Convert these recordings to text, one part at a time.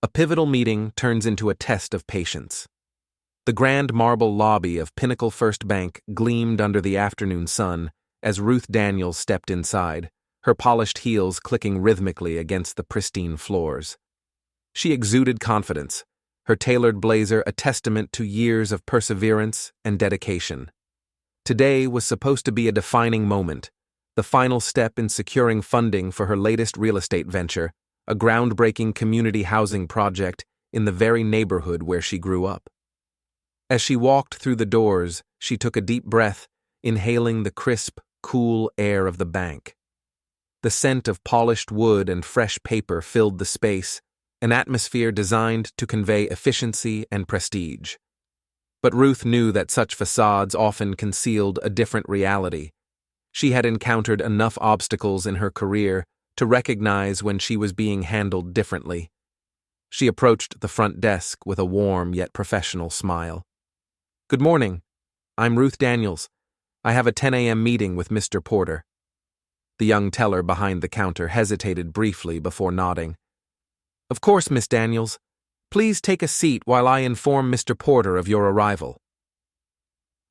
A pivotal meeting turns into a test of patience. The grand marble lobby of Pinnacle First Bank gleamed under the afternoon sun as Ruth Daniels stepped inside, her polished heels clicking rhythmically against the pristine floors. She exuded confidence, her tailored blazer a testament to years of perseverance and dedication. Today was supposed to be a defining moment, the final step in securing funding for her latest real estate venture, a groundbreaking community housing project in the very neighborhood where she grew up. As she walked through the doors, she took a deep breath, inhaling the crisp, cool air of the bank. The scent of polished wood and fresh paper filled the space, an atmosphere designed to convey efficiency and prestige. But Ruth knew that such facades often concealed a different reality. She had encountered enough obstacles in her career to recognize when she was being handled differently. She approached the front desk with a warm yet professional smile. "Good morning. I'm Ruth Daniels. I have a 10 a.m. meeting with Mr. Porter." The young teller behind the counter hesitated briefly before nodding. "Of course, Miss Daniels. Please take a seat while I inform Mr. Porter of your arrival."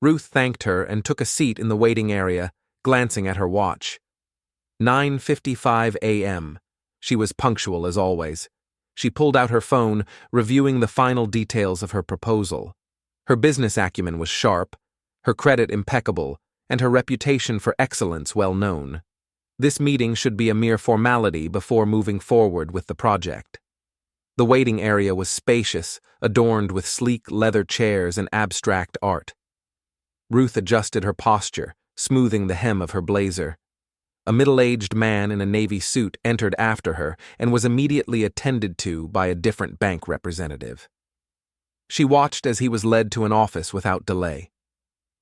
Ruth thanked her and took a seat in the waiting area, glancing at her watch. 9:55 a.m. She was punctual as always. She pulled out her phone, reviewing the final details of her proposal. Her business acumen was sharp, her credit impeccable, and her reputation for excellence well known. This meeting should be a mere formality before moving forward with the project. The waiting area was spacious, adorned with sleek leather chairs and abstract art. Ruth adjusted her posture, smoothing the hem of her blazer. A middle-aged man in a navy suit entered after her and was immediately attended to by a different bank representative. She watched as he was led to an office without delay.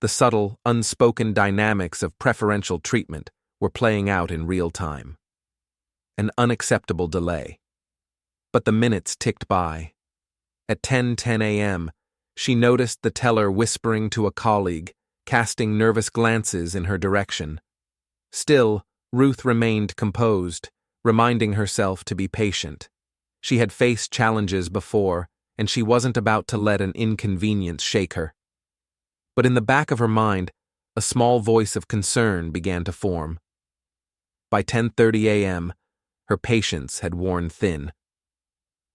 The subtle, unspoken dynamics of preferential treatment were playing out in real time. An unacceptable delay. But the minutes ticked by. At 10:10 a.m., she noticed the teller whispering to a colleague, casting nervous glances in her direction. Still, Ruth remained composed, reminding herself to be patient. She had faced challenges before, and she wasn't about to let an inconvenience shake her. But in the back of her mind, a small voice of concern began to form. By 10:30 a.m., her patience had worn thin.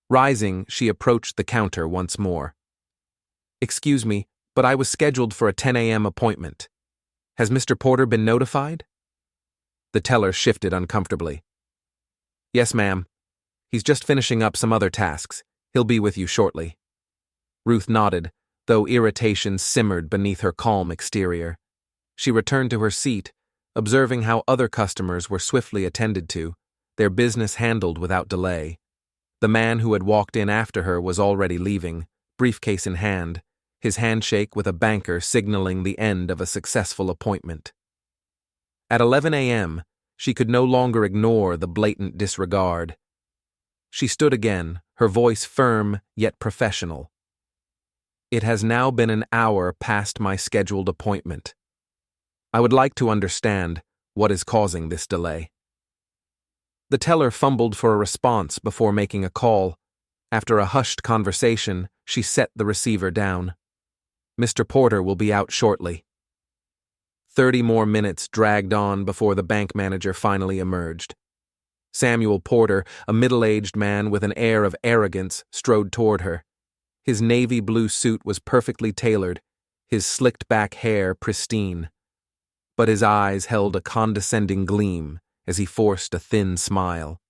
Rising, she approached the counter once more. "Excuse me, but I was scheduled for a 10 a.m. appointment. Has Mr. Porter been notified?" The teller shifted uncomfortably. "Yes, ma'am. He's just finishing up some other tasks. He'll be with you shortly." Ruth nodded, though irritation simmered beneath her calm exterior. She returned to her seat, observing how other customers were swiftly attended to, their business handled without delay. The man who had walked in after her was already leaving, briefcase in hand, his handshake with a banker signaling the end of a successful appointment. At 11 a.m., she could no longer ignore the blatant disregard. She stood again, her voice firm yet professional. "It has now been an hour past my scheduled appointment. I would like to understand what is causing this delay." The teller fumbled for a response before making a call. After a hushed conversation, she set the receiver down. "Mr. Porter will be out shortly." 30 more minutes dragged on before the bank manager finally emerged. Samuel Porter, a middle-aged man with an air of arrogance, strode toward her. His navy blue suit was perfectly tailored, his slicked-back hair pristine. But his eyes held a condescending gleam as he forced a thin smile.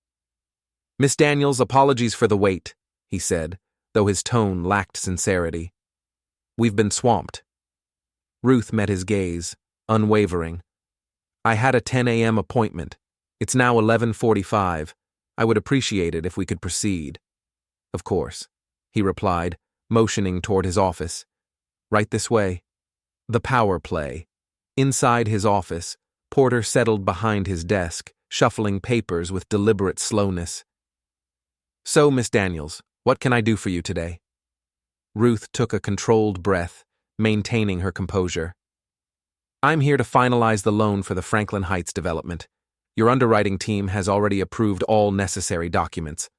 "Miss Daniels, apologies for the wait," he said, though his tone lacked sincerity. "We've been swamped." Ruth met his gaze, unwavering. "I had a 10 a.m. appointment. It's now 11:45. I would appreciate it if we could proceed." "Of course," he replied, motioning toward his office. "Right this way." The power play. Inside his office, Porter settled behind his desk, shuffling papers with deliberate slowness. "So, Miss Daniels, what can I do for you today?" Ruth took a controlled breath, maintaining her composure. "I'm here to finalize the loan for the Franklin Heights development. Your underwriting team has already approved all necessary documents."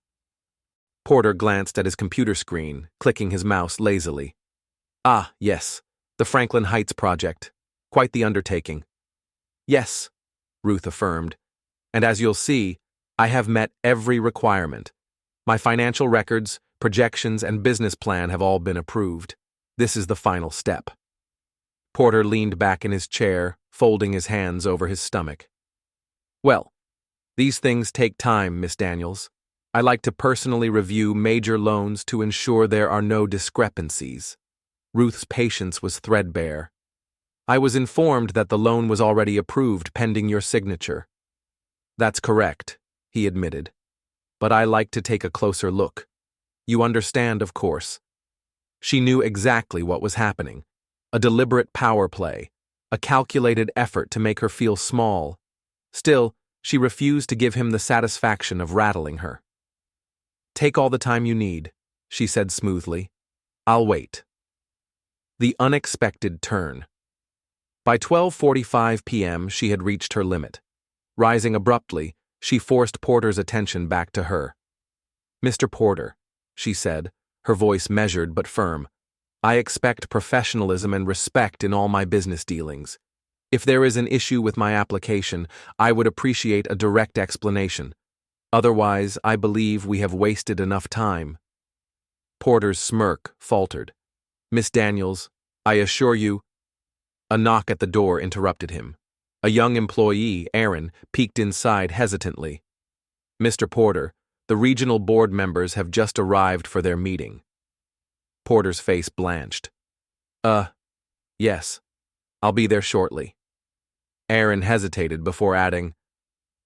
Porter glanced at his computer screen, clicking his mouse lazily. Ah, yes, the Franklin Heights project. Quite the undertaking. Yes, Ruth affirmed. And as you'll see, I have met every requirement. My financial records, projections, and business plan have all been approved. This is the final step. Porter leaned back in his chair, folding his hands over his stomach. Well, these things take time, Miss Daniels. I like to personally review major loans to ensure there are no discrepancies. Ruth's patience was threadbare. I was informed that the loan was already approved pending your signature. That's correct, he admitted. But I like to take a closer look. You understand, of course. She knew exactly what was happening. A deliberate power play, a calculated effort to make her feel small. Still, she refused to give him the satisfaction of rattling her. Take all the time you need, she said smoothly. I'll wait. The unexpected turn. By 12:45 p.m., she had reached her limit. Rising abruptly, she forced Porter's attention back to her. Mr. Porter, she said, her voice measured but firm, I expect professionalism and respect in all my business dealings. If there is an issue with my application, I would appreciate a direct explanation. Otherwise, I believe we have wasted enough time. Porter's smirk faltered. Miss Daniels, I assure you. A knock at the door interrupted him. A young employee, Aaron, peeked inside hesitantly. Mr. Porter, the regional board members have just arrived for their meeting. Porter's face blanched. Yes. I'll be there shortly. Aaron hesitated before adding,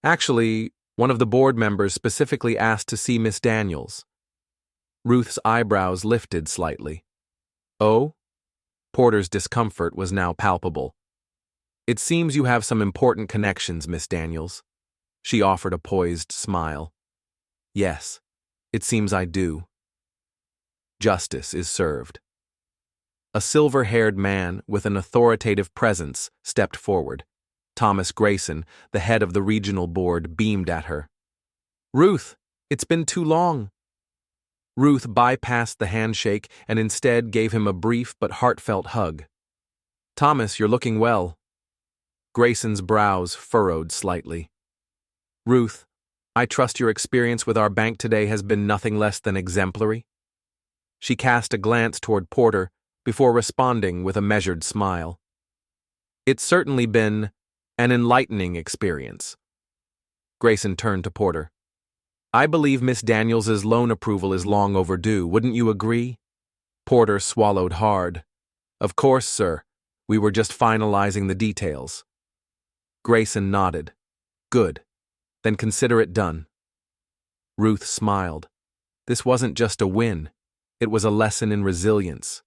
Actually, one of the board members specifically asked to see Miss Daniels. Ruth's eyebrows lifted slightly. Oh? Porter's discomfort was now palpable. It seems you have some important connections, Miss Daniels. She offered a poised smile. Yes, it seems I do. Justice is served. A silver-haired man with an authoritative presence stepped forward. Thomas Grayson, the head of the regional board, beamed at her. Ruth, it's been too long. Ruth bypassed the handshake and instead gave him a brief but heartfelt hug. Thomas, you're looking well. Grayson's brows furrowed slightly. Ruth, I trust your experience with our bank today has been nothing less than exemplary. She cast a glance toward Porter before responding with a measured smile. It's certainly been an enlightening experience. Grayson turned to Porter. I believe Miss Daniels's loan approval is long overdue, wouldn't you agree? Porter swallowed hard. Of course, sir. We were just finalizing the details. Grayson nodded. Good. Then consider it done. Ruth smiled. This wasn't just a win. It was a lesson in resilience.